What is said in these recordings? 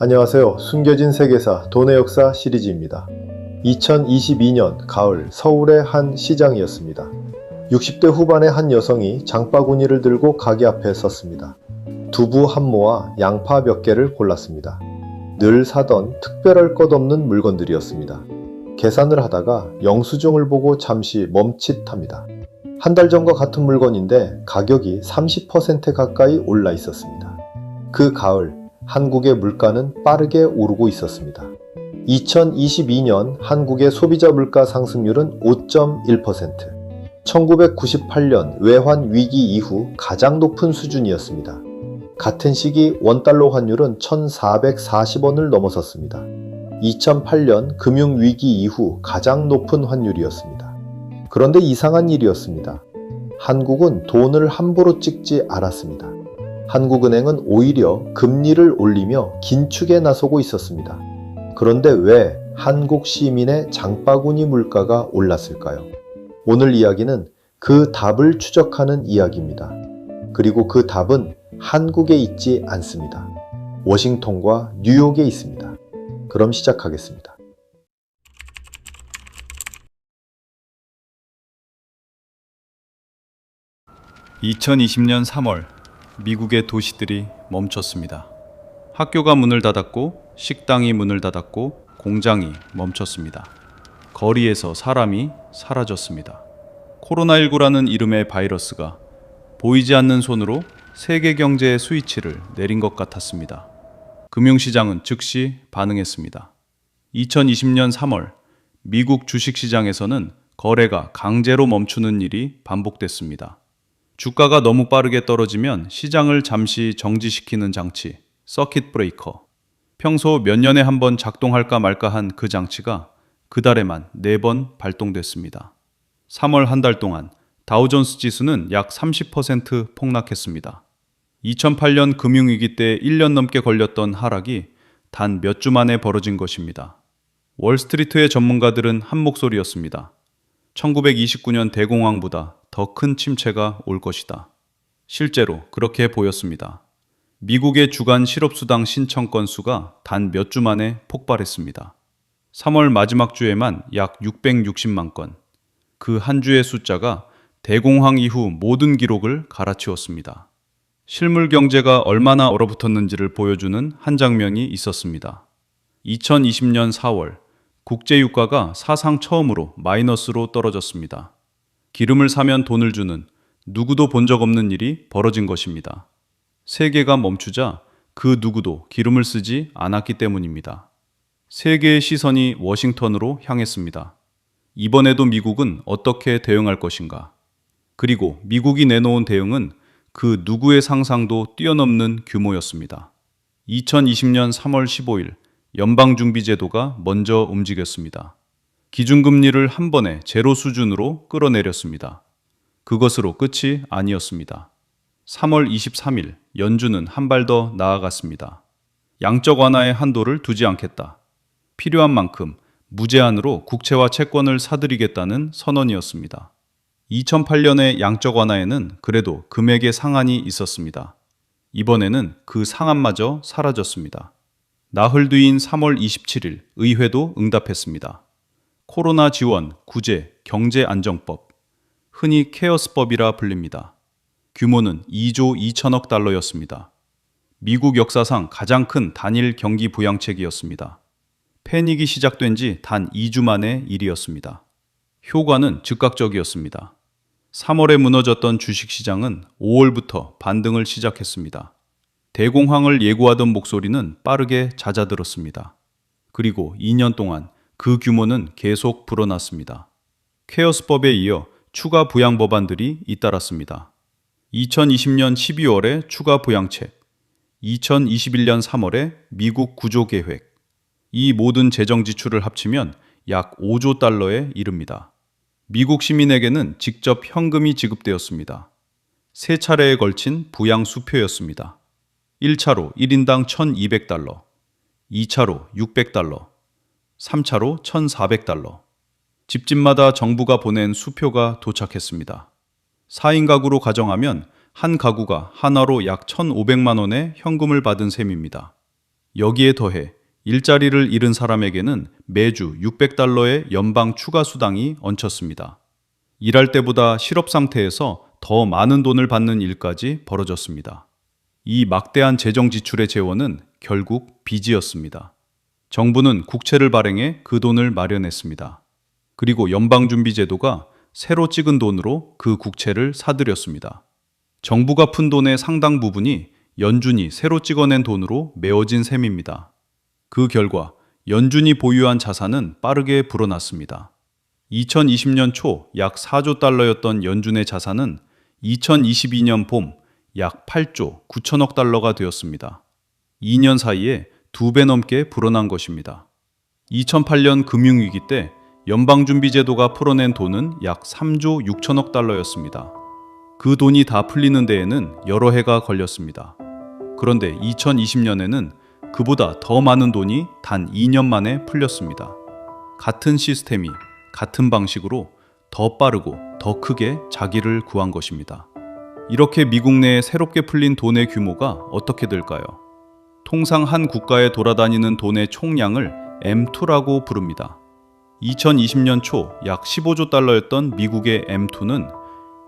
안녕하세요. 숨겨진 세계사 돈의 역사 시리즈입니다. 2022년 가을 서울의 한 시장이었습니다. 60대 후반의 한 여성이 장바구니를 들고 가게 앞에 섰습니다. 두부 한 모와 양파 몇 개를 골랐습니다. 늘 사던 특별할 것 없는 물건들이었습니다. 계산을 하다가 영수증을 보고 잠시 멈칫합니다. 한 달 전과 같은 물건인데 가격이 30% 가까이 올라 있었습니다. 그 가을 한국의 물가는 빠르게 오르고 있었습니다. 2022년 한국의 소비자 물가 상승률은 5.1%, 1998년 외환 위기 이후 가장 높은 수준이었습니다. 같은 시기 원달러 환율은 1,440원을 넘어섰습니다. 2008년 금융위기 이후 가장 높은 환율이었습니다. 그런데 이상한 일이었습니다. 한국은 돈을 함부로 찍지 않았습니다. 한국은행은 오히려 금리를 올리며 긴축에 나서고 있었습니다. 그런데 왜 한국 시민의 장바구니 물가가 올랐을까요? 오늘 이야기는 그 답을 추적하는 이야기입니다. 그리고 그 답은 한국에 있지 않습니다. 워싱턴과 뉴욕에 있습니다. 그럼 시작하겠습니다. (2020년 3월) 미국의 도시들이 멈췄습니다. 학교가 문을 닫았고, 식당이 문을 닫았고, 공장이 멈췄습니다. 거리에서 사람이 사라졌습니다. 코로나19라는 이름의 바이러스가 보이지 않는 손으로 세계 경제의 스위치를 내린 것 같았습니다. 금융시장은 즉시 반응했습니다. 2020년 3월, 미국 주식시장에서는 거래가 강제로 멈추는 일이 반복됐습니다. 주가가 너무 빠르게 떨어지면 시장을 잠시 정지시키는 장치, 서킷 브레이커. 평소 몇 년에 한 번 작동할까 말까 한 그 장치가 그달에만 4번 발동됐습니다. 3월 한 달 동안 다우존스 지수는 약 30% 폭락했습니다. 2008년 금융위기 때 1년 넘게 걸렸던 하락이 단 몇 주 만에 벌어진 것입니다. 월스트리트의 전문가들은 한 목소리였습니다. 1929년 대공황보다 더 큰 침체가 올 것이다. 실제로 그렇게 보였습니다. 미국의 주간 실업수당 신청 건수가 단 몇 주 만에 폭발했습니다. 3월 마지막 주에만 약 660만 건. 그 한 주의 숫자가 대공황 이후 모든 기록을 갈아치웠습니다. 실물 경제가 얼마나 얼어붙었는지를 보여주는 한 장면이 있었습니다. 2020년 4월, 국제유가가 사상 처음으로 마이너스로 떨어졌습니다. 기름을 사면 돈을 주는 누구도 본 적 없는 일이 벌어진 것입니다. 세계가 멈추자 그 누구도 기름을 쓰지 않았기 때문입니다. 세계의 시선이 워싱턴으로 향했습니다. 이번에도 미국은 어떻게 대응할 것인가? 그리고 미국이 내놓은 대응은 그 누구의 상상도 뛰어넘는 규모였습니다. 2020년 3월 15일, 연방준비제도가 먼저 움직였습니다. 기준금리를 한 번에 제로 수준으로 끌어내렸습니다. 그것으로 끝이 아니었습니다. 3월 23일, 연준은 한 발 더 나아갔습니다. 양적 완화의 한도를 두지 않겠다. 필요한 만큼 무제한으로 국채와 채권을 사들이겠다는 선언이었습니다. 2008년의 양적 완화에는 그래도 금액의 상한이 있었습니다. 이번에는 그 상한마저 사라졌습니다. 나흘 뒤인 3월 27일, 의회도 응답했습니다. 코로나 지원, 구제, 경제안정법, 흔히 케어스법이라 불립니다. 규모는 2조 2천억 달러였습니다. 미국 역사상 가장 큰 단일 경기 부양책이었습니다. 패닉이 시작된 지 단 2주 만의 일이었습니다. 효과는 즉각적이었습니다. 3월에 무너졌던 주식시장은 5월부터 반등을 시작했습니다. 대공황을 예고하던 목소리는 빠르게 잦아들었습니다. 그리고 2년 동안 그 규모는 계속 불어났습니다. 케어스법에 이어 추가 부양 법안들이 잇따랐습니다. 2020년 12월에 추가 부양책, 2021년 3월에 미국 구조계획, 이 모든 재정 지출을 합치면 약 5조 달러에 이릅니다. 미국 시민에게는 직접 현금이 지급되었습니다. 세 차례에 걸친 부양 수표였습니다. 1차로 1인당 1,200달러, 2차로 600달러, 3차로 1,400달러. 집집마다 정부가 보낸 수표가 도착했습니다. 4인 가구로 가정하면 한 가구가 한화로 약 1,500만 원의 현금을 받은 셈입니다. 여기에 더해 일자리를 잃은 사람에게는 매주 600달러의 연방 추가 수당이 얹혔습니다. 일할 때보다 실업 상태에서 더 많은 돈을 받는 일까지 벌어졌습니다. 이 막대한 재정 지출의 재원은 결국 빚이었습니다. 정부는 국채를 발행해 그 돈을 마련했습니다. 그리고 연방준비제도가 새로 찍은 돈으로 그 국채를 사들였습니다. 정부가 푼 돈의 상당 부분이 연준이 새로 찍어낸 돈으로 메워진 셈입니다. 그 결과 연준이 보유한 자산은 빠르게 불어났습니다. 2020년 초 약 4조 달러였던 연준의 자산은 2022년 봄 약 8조 9천억 달러가 되었습니다. 2년 사이에 2배 넘게 불어난 것입니다. 2008년 금융위기 때 연방준비제도가 풀어낸 돈은 약 3조 6천억 달러였습니다. 그 돈이 다 풀리는 데에는 여러 해가 걸렸습니다. 그런데 2020년에는 그보다 더 많은 돈이 단 2년 만에 풀렸습니다. 같은 시스템이 같은 방식으로 더 빠르고 더 크게 자기를 구한 것입니다. 이렇게 미국 내에 새롭게 풀린 돈의 규모가 어떻게 될까요? 통상 한 국가에 돌아다니는 돈의 총량을 M2라고 부릅니다. 2020년 초 약 15조 달러였던 미국의 M2는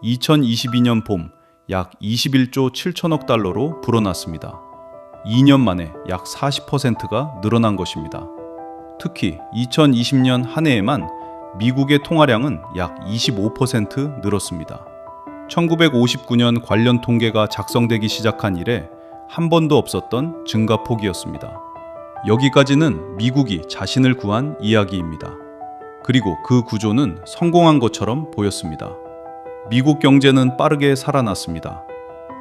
2022년 봄 약 21조 7천억 달러로 불어났습니다. 2년 만에 약 40%가 늘어난 것입니다. 특히 2020년 한 해에만 미국의 통화량은 약 25% 늘었습니다. 1959년 관련 통계가 작성되기 시작한 이래 한 번도 없었던 증가폭이었습니다. 여기까지는 미국이 자신을 구한 이야기입니다. 그리고 그 구조는 성공한 것처럼 보였습니다. 미국 경제는 빠르게 살아났습니다.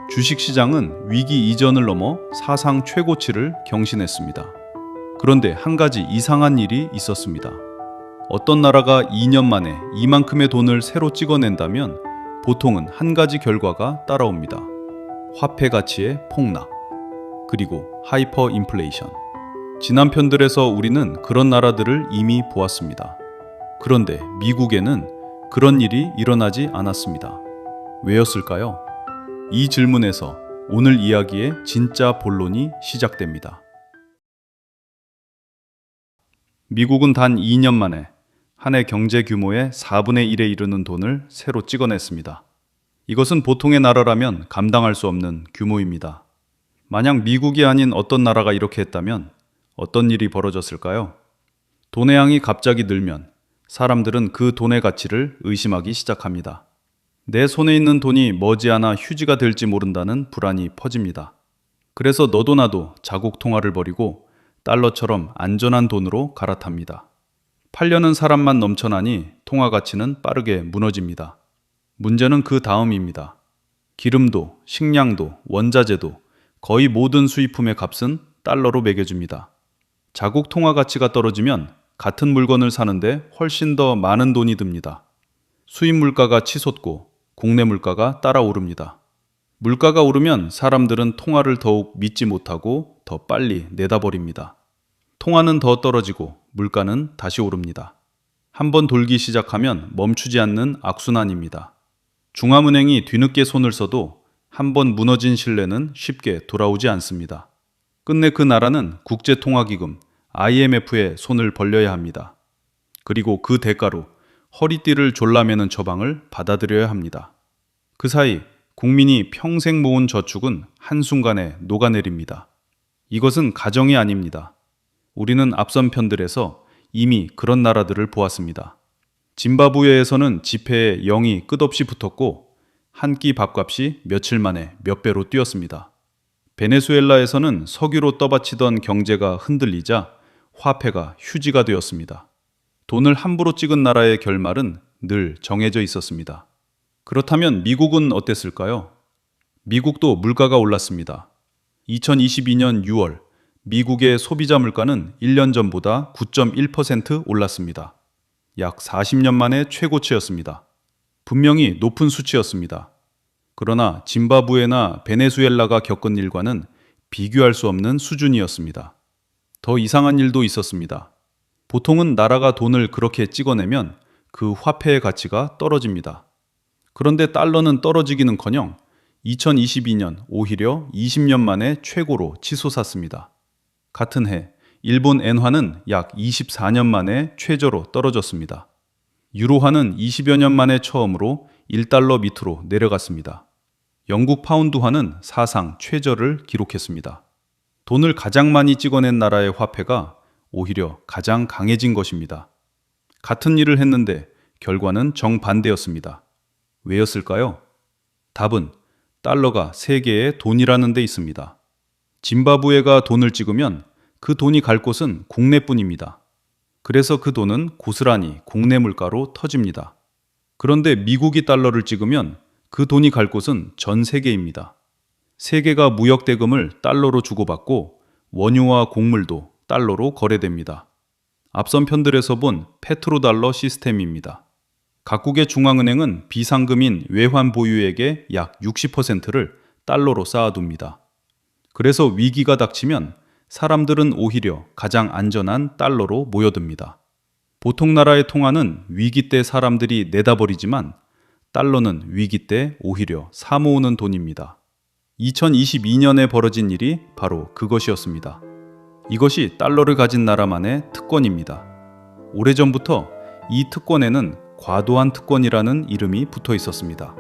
주식시장은 위기 이전을 넘어 사상 최고치를 경신했습니다. 그런데 한 가지 이상한 일이 있었습니다. 어떤 나라가 2년 만에 이만큼의 돈을 새로 찍어낸다면 보통은 한 가지 결과가 따라옵니다. 화폐 가치의 폭락, 그리고 하이퍼 인플레이션. 지난 편들에서 우리는 그런 나라들을 이미 보았습니다. 그런데 미국에는 그런 일이 일어나지 않았습니다. 왜였을까요? 이 질문에서 오늘 이야기의 진짜 본론이 시작됩니다. 미국은 단 2년 만에 한 해 경제 규모의 4분의 1에 이르는 돈을 새로 찍어냈습니다. 이것은 보통의 나라라면 감당할 수 없는 규모입니다. 만약 미국이 아닌 어떤 나라가 이렇게 했다면 어떤 일이 벌어졌을까요? 돈의 양이 갑자기 늘면 사람들은 그 돈의 가치를 의심하기 시작합니다. 내 손에 있는 돈이 머지않아 휴지가 될지 모른다는 불안이 퍼집니다. 그래서 너도 나도 자국 통화를 버리고 달러처럼 안전한 돈으로 갈아탑니다. 팔려는 사람만 넘쳐나니 통화 가치는 빠르게 무너집니다. 문제는 그 다음입니다. 기름도, 식량도, 원자재도 거의 모든 수입품의 값은 달러로 매겨줍니다. 자국 통화 가치가 떨어지면 같은 물건을 사는데 훨씬 더 많은 돈이 듭니다. 수입 물가가 치솟고 국내 물가가 따라 오릅니다. 물가가 오르면 사람들은 통화를 더욱 믿지 못하고 더 빨리 내다버립니다. 통화는 더 떨어지고 물가는 다시 오릅니다. 한번 돌기 시작하면 멈추지 않는 악순환입니다. 중앙은행이 뒤늦게 손을 써도 한번 무너진 신뢰는 쉽게 돌아오지 않습니다. 끝내 그 나라는 국제통화기금 IMF에 손을 벌려야 합니다. 그리고 그 대가로 허리띠를 졸라매는 처방을 받아들여야 합니다. 그 사이 국민이 평생 모은 저축은 한순간에 녹아내립니다. 이것은 가정이 아닙니다. 우리는 앞선 편들에서 이미 그런 나라들을 보았습니다. 짐바브웨에서는 지폐에 0이 끝없이 붙었고 한 끼 밥값이 며칠 만에 몇 배로 뛰었습니다. 베네수엘라에서는 석유로 떠받치던 경제가 흔들리자 화폐가 휴지가 되었습니다. 돈을 함부로 찍은 나라의 결말은 늘 정해져 있었습니다. 그렇다면 미국은 어땠을까요? 미국도 물가가 올랐습니다. 2022년 6월 미국의 소비자 물가는 1년 전보다 9.1% 올랐습니다. 약 40년 만에 최고치였습니다. 분명히 높은 수치였습니다. 그러나 짐바브웨나 베네수엘라가 겪은 일과는 비교할 수 없는 수준이었습니다. 더 이상한 일도 있었습니다. 보통은 나라가 돈을 그렇게 찍어내면 그 화폐의 가치가 떨어집니다. 그런데 달러는 떨어지기는커녕 2022년 오히려 20년 만에 최고로 치솟았습니다. 같은 해 일본 엔화는 약 24년 만에 최저로 떨어졌습니다. 유로화는 20여 년 만에 처음으로 1달러 밑으로 내려갔습니다. 영국 파운드화는 사상 최저를 기록했습니다. 돈을 가장 많이 찍어낸 나라의 화폐가 오히려 가장 강해진 것입니다. 같은 일을 했는데 결과는 정반대였습니다. 왜였을까요? 답은 달러가 세계의 돈이라는 데 있습니다. 짐바브웨가 돈을 찍으면 그 돈이 갈 곳은 국내뿐입니다. 그래서 그 돈은 고스란히 국내 물가로 터집니다. 그런데 미국이 달러를 찍으면 그 돈이 갈 곳은 전 세계입니다. 세계가 무역 대금을 달러로 주고받고 원유와 곡물도 달러로 거래됩니다. 앞선 편들에서 본 페트로달러 시스템입니다. 각국의 중앙은행은 비상금인 외환 보유액의 약 60%를 달러로 쌓아둡니다. 그래서 위기가 닥치면 사람들은 오히려 가장 안전한 달러로 모여듭니다. 보통 나라의 통화는 위기 때 사람들이 내다버리지만 달러는 위기 때 오히려 사모으는 돈입니다. 2022년에 벌어진 일이 바로 그것이었습니다. 이것이 달러를 가진 나라만의 특권입니다. 오래전부터 이 특권에는 과도한 특권이라는 이름이 붙어 있었습니다.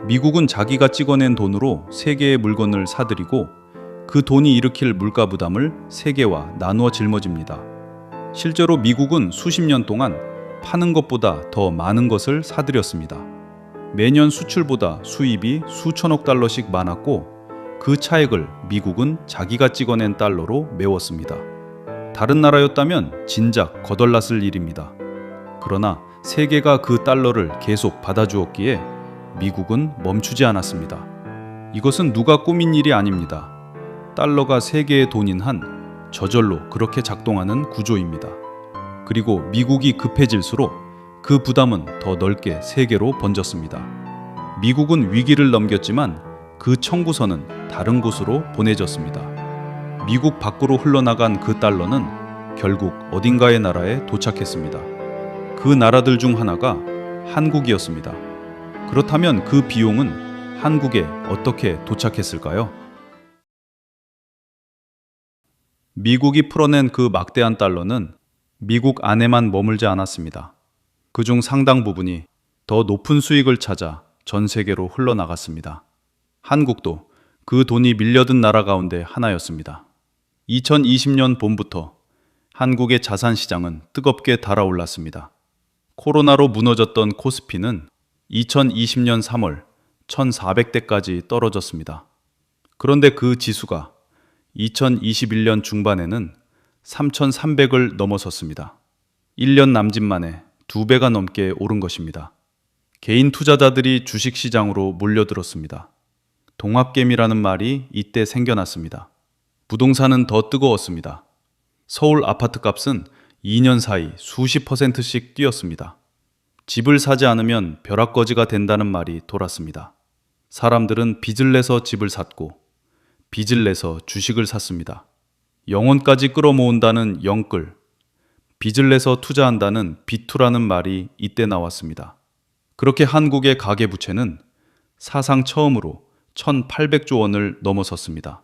미국은 자기가 찍어낸 돈으로 세계의 물건을 사들이고 그 돈이 일으킬 물가 부담을 세계와 나누어 짊어집니다. 실제로 미국은 수십 년 동안 파는 것보다 더 많은 것을 사들였습니다. 매년 수출보다 수입이 수천억 달러씩 많았고 그 차액을 미국은 자기가 찍어낸 달러로 메웠습니다. 다른 나라였다면 진작 거덜났을 일입니다. 그러나 세계가 그 달러를 계속 받아주었기에 미국은 멈추지 않았습니다. 이것은 누가 꾸민 일이 아닙니다. 달러가 세계의 돈인 한 저절로 그렇게 작동하는 구조입니다. 그리고 미국이 급해질수록 그 부담은 더 넓게 세계로 번졌습니다. 미국은 위기를 넘겼지만 그 청구서는 다른 곳으로 보내졌습니다. 미국 밖으로 흘러나간 그 달러는 결국 어딘가의 나라에 도착했습니다. 그 나라들 중 하나가 한국이었습니다. 그렇다면 그 비용은 한국에 어떻게 도착했을까요? 미국이 풀어낸 그 막대한 달러는 미국 안에만 머물지 않았습니다. 그중 상당 부분이 더 높은 수익을 찾아 전 세계로 흘러나갔습니다. 한국도 그 돈이 밀려든 나라 가운데 하나였습니다. 2020년 봄부터 한국의 자산 시장은 뜨겁게 달아올랐습니다. 코로나로 무너졌던 코스피는 2020년 3월 1,400대까지 떨어졌습니다. 그런데 그 지수가 2021년 중반에는 3,300을 넘어섰습니다. 1년 남짓 만에 2배가 넘게 오른 것입니다. 개인 투자자들이 주식시장으로 몰려들었습니다. 동학개미라는 말이 이때 생겨났습니다. 부동산은 더 뜨거웠습니다. 서울 아파트 값은 2년 사이 수십 %씩 뛰었습니다. 집을 사지 않으면 벼락거지가 된다는 말이 돌았습니다. 사람들은 빚을 내서 집을 샀고 빚을 내서 주식을 샀습니다. 영혼까지 끌어모은다는 영끌, 빚을 내서 투자한다는 비투라는 말이 이때 나왔습니다. 그렇게 한국의 가계부채는 사상 처음으로 1,800조 원을 넘어섰습니다.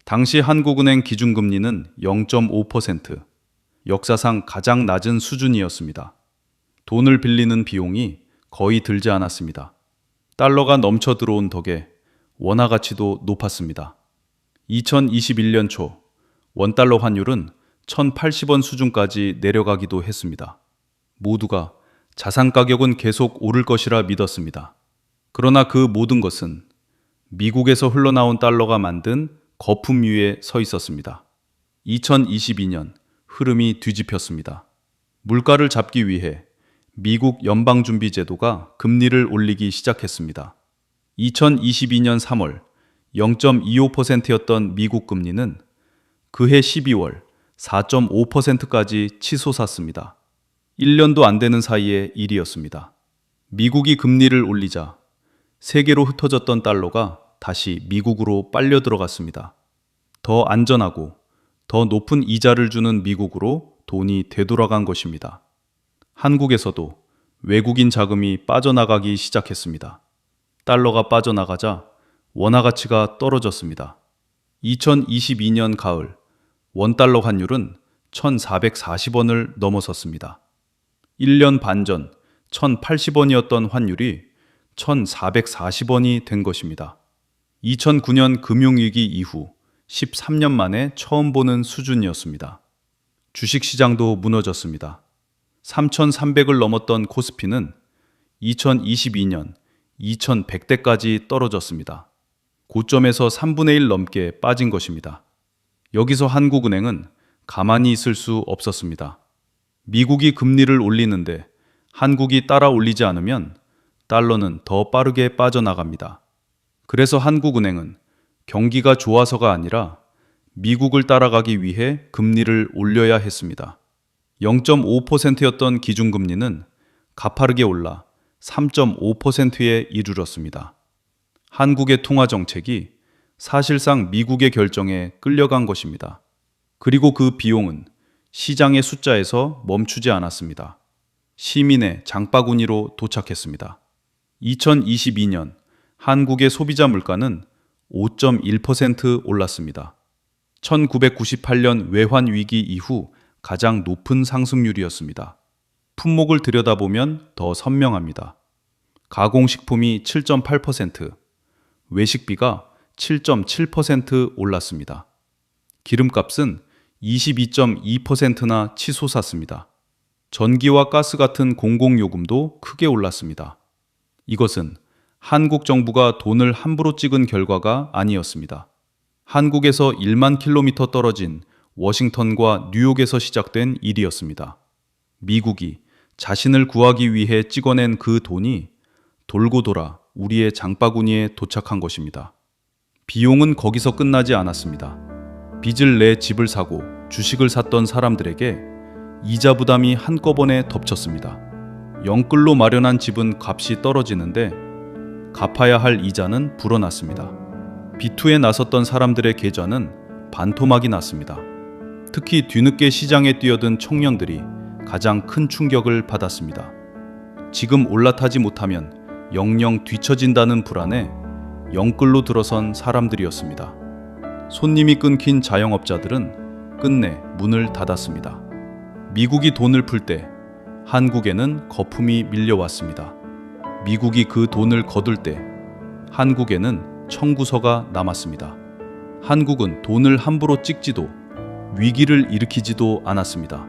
당시 한국은행 기준금리는 0.5%, 역사상 가장 낮은 수준이었습니다. 돈을 빌리는 비용이 거의 들지 않았습니다. 달러가 넘쳐 들어온 덕에 원화 가치도 높았습니다. 2021년 초 원달러 환율은 1,080원 수준까지 내려가기도 했습니다. 모두가 자산 가격은 계속 오를 것이라 믿었습니다. 그러나 그 모든 것은 미국에서 흘러나온 달러가 만든 거품 위에 서 있었습니다. 2022년 흐름이 뒤집혔습니다. 물가를 잡기 위해 미국 연방준비제도가 금리를 올리기 시작했습니다. 2022년 3월 0.25%였던 미국 금리는 그해 12월 4.5%까지 치솟았습니다. 1년도 안 되는 사이의 일이었습니다. 미국이 금리를 올리자 세계로 흩어졌던 달러가 다시 미국으로 빨려 들어갔습니다. 더 안전하고 더 높은 이자를 주는 미국으로 돈이 되돌아간 것입니다. 한국에서도 외국인 자금이 빠져나가기 시작했습니다. 달러가 빠져나가자 원화 가치가 떨어졌습니다. 2022년 가을 원달러 환율은 1,440원을 넘어섰습니다. 1년 반 전 1,080원이었던 환율이 1,440원이 된 것입니다. 2009년 금융위기 이후 13년 만에 처음 보는 수준이었습니다. 주식시장도 무너졌습니다. 3,300을 넘었던 코스피는 2022년 2,100대까지 떨어졌습니다. 고점에서 3분의 1 넘게 빠진 것입니다. 여기서 한국은행은 가만히 있을 수 없었습니다. 미국이 금리를 올리는데 한국이 따라 올리지 않으면 달러는 더 빠르게 빠져나갑니다. 그래서 한국은행은 경기가 좋아서가 아니라 미국을 따라가기 위해 금리를 올려야 했습니다. 0.5%였던 기준금리는 가파르게 올라 3.5%에 이르렀습니다. 한국의 통화정책이 사실상 미국의 결정에 끌려간 것입니다. 그리고 그 비용은 시장의 숫자에서 멈추지 않았습니다. 시민의 장바구니로 도착했습니다. 2022년 한국의 소비자 물가는 5.1% 올랐습니다. 1998년 외환 위기 이후 가장 높은 상승률이었습니다. 품목을 들여다보면 더 선명합니다. 가공식품이 7.8%, 외식비가 7.7% 올랐습니다. 기름값은 22.2%나 치솟았습니다. 전기와 가스 같은 공공요금도 크게 올랐습니다. 이것은 한국 정부가 돈을 함부로 찍은 결과가 아니었습니다. 한국에서 1만 킬로미터 떨어진 워싱턴과 뉴욕에서 시작된 일이었습니다. 미국이 자신을 구하기 위해 찍어낸 그 돈이 돌고 돌아 우리의 장바구니에 도착한 것입니다. 비용은 거기서 끝나지 않았습니다. 빚을 내 집을 사고 주식을 샀던 사람들에게 이자 부담이 한꺼번에 덮쳤습니다. 영끌로 마련한 집은 값이 떨어지는데 갚아야 할 이자는 불어났습니다. 비투에 나섰던 사람들의 계좌는 반토막이 났습니다. 특히 뒤늦게 시장에 뛰어든 청년들이 가장 큰 충격을 받았습니다. 지금 올라타지 못하면 영영 뒤처진다는 불안에 영끌로 들어선 사람들이었습니다. 손님이 끊긴 자영업자들은 끝내 문을 닫았습니다. 미국이 돈을 풀 때 한국에는 거품이 밀려왔습니다. 미국이 그 돈을 거둘 때 한국에는 청구서가 남았습니다. 한국은 돈을 함부로 찍지도 위기를 일으키지도 않았습니다.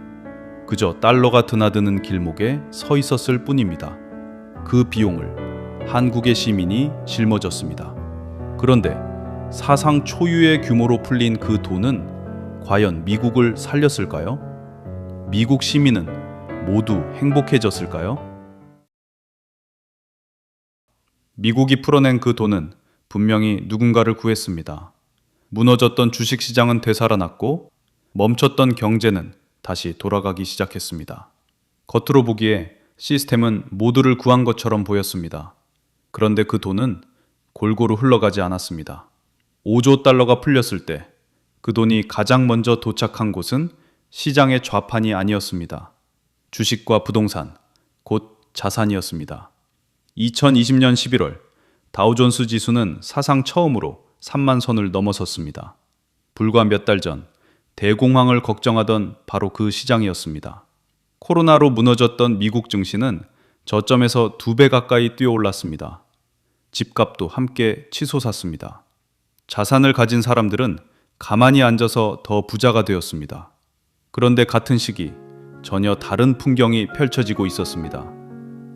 그저 달러가 드나드는 길목에 서 있었을 뿐입니다. 그 비용을 한국의 시민이 짊어졌습니다. 그런데 사상 초유의 규모로 풀린 그 돈은 과연 미국을 살렸을까요? 미국 시민은 모두 행복해졌을까요? 미국이 풀어낸 그 돈은 분명히 누군가를 구했습니다. 무너졌던 주식시장은 되살아났고 멈췄던 경제는 다시 돌아가기 시작했습니다. 겉으로 보기에 시스템은 모두를 구한 것처럼 보였습니다. 그런데 그 돈은 골고루 흘러가지 않았습니다. 5조 달러가 풀렸을 때 그 돈이 가장 먼저 도착한 곳은 시장의 좌판이 아니었습니다. 주식과 부동산, 곧 자산이었습니다. 2020년 11월 다우존스 지수는 사상 처음으로 3만 선을 넘어섰습니다. 불과 몇 달 전 대공황을 걱정하던 바로 그 시장이었습니다. 코로나로 무너졌던 미국 증시는 저점에서 2배 가까이 뛰어올랐습니다. 집값도 함께 치솟았습니다. 자산을 가진 사람들은 가만히 앉아서 더 부자가 되었습니다. 그런데 같은 시기 전혀 다른 풍경이 펼쳐지고 있었습니다.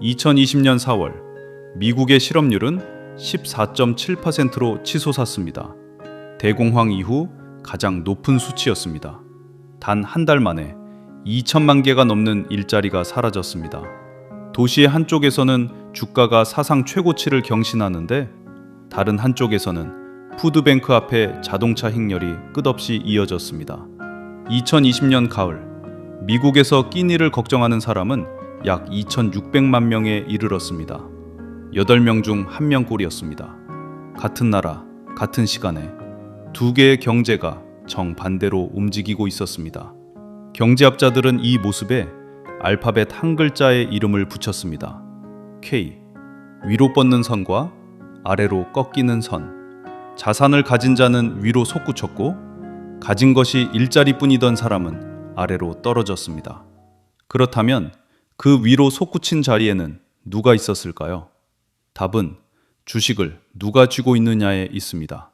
2020년 4월 미국의 실업률은 14.7%로 치솟았습니다. 대공황 이후 가장 높은 수치였습니다. 단 한 달 만에 2천만 개가 넘는 일자리가 사라졌습니다. 도시의 한쪽에서는 주가가 사상 최고치를 경신하는데 다른 한쪽에서는 푸드뱅크 앞에 자동차 행렬이 끝없이 이어졌습니다. 2020년 가을 미국에서 끼니를 걱정하는 사람은 약 2,600만 명에 이르렀습니다. 8명 중 1명꼴이었습니다. 같은 나라, 같은 시간에 두 개의 경제가 정반대로 움직이고 있었습니다. 경제학자들은 이 모습에 알파벳 한 글자의 이름을 붙였습니다. K. 위로 뻗는 선과 아래로 꺾이는 선. 자산을 가진 자는 위로 솟구쳤고 가진 것이 일자리뿐이던 사람은 아래로 떨어졌습니다. 그렇다면 그 위로 솟구친 자리에는 누가 있었을까요? 답은 주식을 누가 쥐고 있느냐에 있습니다.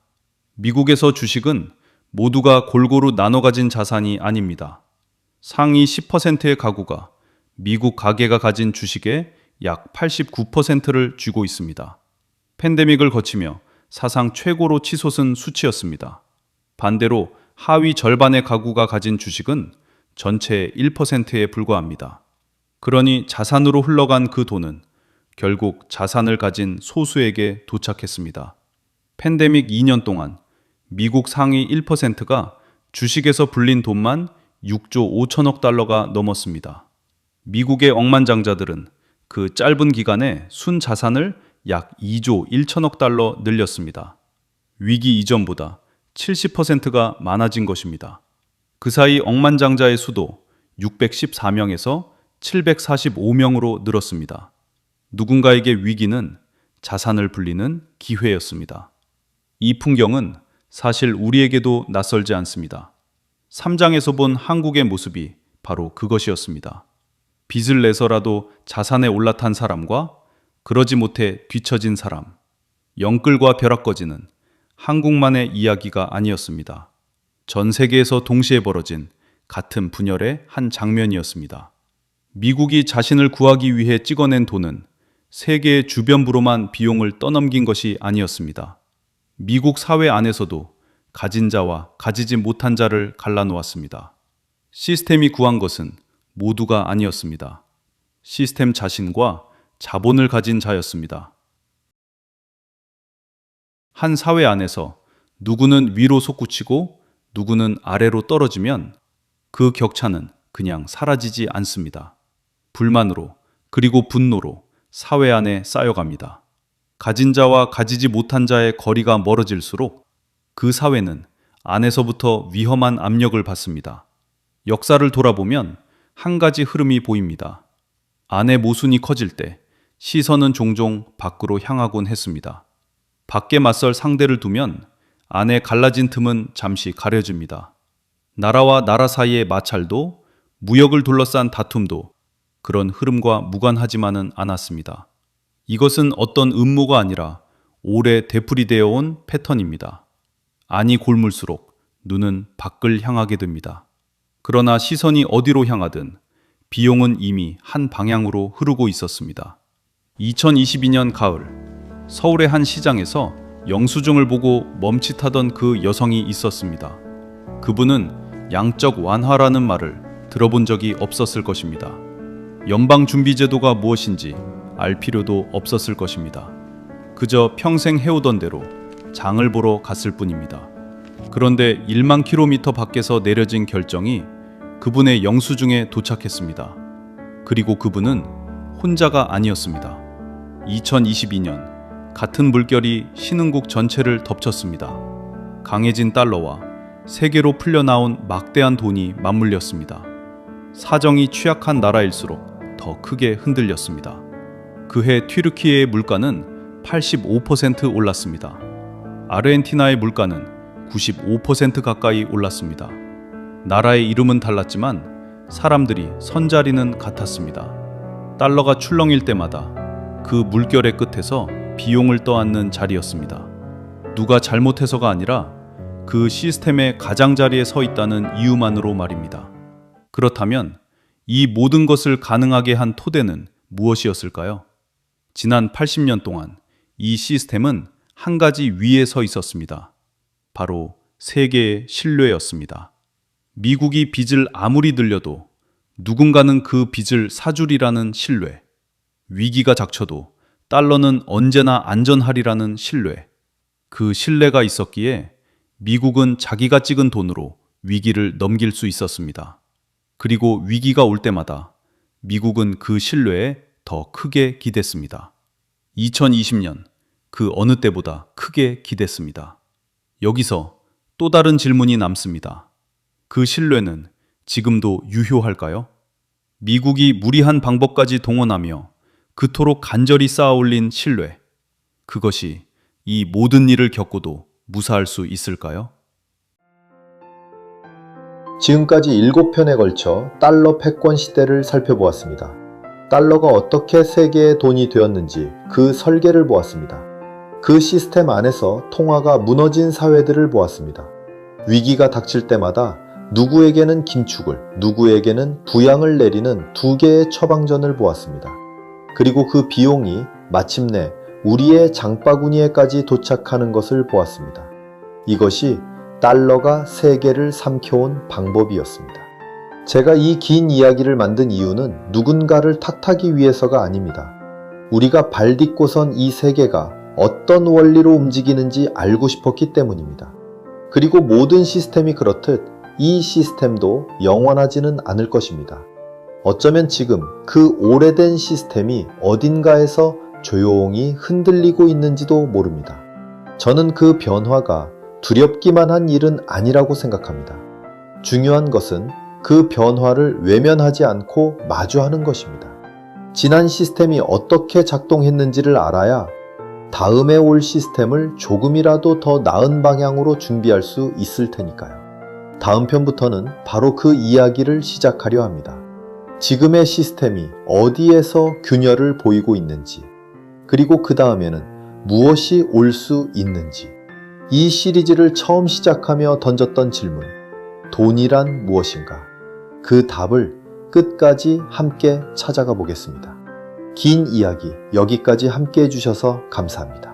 미국에서 주식은 모두가 골고루 나눠 가진 자산이 아닙니다. 상위 10%의 가구가 미국 가계가 가진 주식의 약 89%를 쥐고 있습니다. 팬데믹을 거치며 사상 최고로 치솟은 수치였습니다. 반대로 하위 절반의 가구가 가진 주식은 전체의 1%에 불과합니다. 그러니 자산으로 흘러간 그 돈은 결국 자산을 가진 소수에게 도착했습니다. 팬데믹 2년 동안 미국 상위 1%가 주식에서 불린 돈만 6조 5천억 달러가 넘었습니다. 미국의 억만장자들은 그 짧은 기간에 순 자산을 약 2조 1천억 달러 늘렸습니다. 위기 이전보다 70%가 많아진 것입니다. 그 사이 억만장자의 수도 614명에서 745명으로 늘었습니다. 누군가에게 위기는 자산을 불리는 기회였습니다. 이 풍경은 사실 우리에게도 낯설지 않습니다. 3장에서 본 한국의 모습이 바로 그것이었습니다. 빚을 내서라도 자산에 올라탄 사람과 그러지 못해 뒤처진 사람, 영끌과 벼락거지는 한국만의 이야기가 아니었습니다. 전 세계에서 동시에 벌어진 같은 분열의 한 장면이었습니다. 미국이 자신을 구하기 위해 찍어낸 돈은 세계의 주변부로만 비용을 떠넘긴 것이 아니었습니다. 미국 사회 안에서도 가진 자와 가지지 못한 자를 갈라놓았습니다. 시스템이 구한 것은 모두가 아니었습니다. 시스템 자신과 자본을 가진 자였습니다. 한 사회 안에서 누구는 위로 솟구치고 누구는 아래로 떨어지면 그 격차는 그냥 사라지지 않습니다. 불만으로 그리고 분노로 사회 안에 쌓여갑니다. 가진 자와 가지지 못한 자의 거리가 멀어질수록 그 사회는 안에서부터 위험한 압력을 받습니다. 역사를 돌아보면 한 가지 흐름이 보입니다. 안의 모순이 커질 때 시선은 종종 밖으로 향하곤 했습니다. 밖에 맞설 상대를 두면 안에 갈라진 틈은 잠시 가려집니다. 나라와 나라 사이의 마찰도 무역을 둘러싼 다툼도 그런 흐름과 무관하지만은 않았습니다. 이것은 어떤 음모가 아니라 오래 되풀이되어 온 패턴입니다. 안이 골물수록 눈은 밖을 향하게 됩니다. 그러나 시선이 어디로 향하든 비용은 이미 한 방향으로 흐르고 있었습니다. 2022년 가을, 서울의 한 시장에서 영수증을 보고 멈칫하던 그 여성이 있었습니다. 그분은 양적 완화라는 말을 들어본 적이 없었을 것입니다. 연방준비제도가 무엇인지 알 필요도 없었을 것입니다. 그저 평생 해오던 대로 장을 보러 갔을 뿐입니다. 그런데 1만 킬로미터 밖에서 내려진 결정이 그분의 영수증에 도착했습니다. 그리고 그분은 혼자가 아니었습니다. 2022년 같은 물결이 신흥국 전체를 덮쳤습니다. 강해진 달러와 세계로 풀려나온 막대한 돈이 맞물렸습니다. 사정이 취약한 나라일수록 더 크게 흔들렸습니다. 그해 튀르키예의 물가는 85% 올랐습니다. 아르헨티나의 물가는 95% 가까이 올랐습니다. 나라의 이름은 달랐지만 사람들이 선자리는 같았습니다. 달러가 출렁일 때마다 그 물결의 끝에서 비용을 떠안는 자리였습니다. 누가 잘못해서가 아니라 그 시스템의 가장자리에 서 있다는 이유만으로 말입니다. 그렇다면 이 모든 것을 가능하게 한 토대는 무엇이었을까요? 지난 80년 동안 이 시스템은 한 가지 위에 서 있었습니다. 바로 세계의 신뢰였습니다. 미국이 빚을 아무리 늘려도 누군가는 그 빚을 사주리라는 신뢰. 위기가 닥쳐도 달러는 언제나 안전하리라는 신뢰. 그 신뢰가 있었기에 미국은 자기가 찍은 돈으로 위기를 넘길 수 있었습니다. 그리고 위기가 올 때마다 미국은 그 신뢰에 더 크게 기댔습니다. 2020년 그 어느 때보다 크게 기댔습니다. 여기서 또 다른 질문이 남습니다. 그 신뢰는 지금도 유효할까요? 미국이 무리한 방법까지 동원하며 그토록 간절히 쌓아올린 신뢰. 그것이 이 모든 일을 겪고도 무사할 수 있을까요? 지금까지 7편에 걸쳐 달러 패권 시대를 살펴보았습니다. 달러가 어떻게 세계의 돈이 되었는지 그 설계를 보았습니다. 그 시스템 안에서 통화가 무너진 사회들을 보았습니다. 위기가 닥칠 때마다 누구에게는 긴축을, 누구에게는 부양을 내리는 두 개의 처방전을 보았습니다. 그리고 그 비용이 마침내 우리의 장바구니에까지 도착하는 것을 보았습니다. 이것이 달러가 세계를 삼켜온 방법이었습니다. 제가 이 긴 이야기를 만든 이유는 누군가를 탓하기 위해서가 아닙니다. 우리가 발 딛고선 이 세계가 어떤 원리로 움직이는지 알고 싶었기 때문입니다. 그리고 모든 시스템이 그렇듯 이 시스템도 영원하지는 않을 것입니다. 어쩌면 지금 그 오래된 시스템이 어딘가에서 조용히 흔들리고 있는지도 모릅니다. 저는 그 변화가 두렵기만 한 일은 아니라고 생각합니다. 중요한 것은 그 변화를 외면하지 않고 마주하는 것입니다. 지난 시스템이 어떻게 작동했는지를 알아야 다음에 올 시스템을 조금이라도 더 나은 방향으로 준비할 수 있을 테니까요. 다음 편부터는 바로 그 이야기를 시작하려 합니다. 지금의 시스템이 어디에서 균열을 보이고 있는지, 그리고 그 다음에는 무엇이 올 수 있는지, 이 시리즈를 처음 시작하며 던졌던 질문, 돈이란 무엇인가? 그 답을 끝까지 함께 찾아가 보겠습니다. 긴 이야기 여기까지 함께 해주셔서 감사합니다.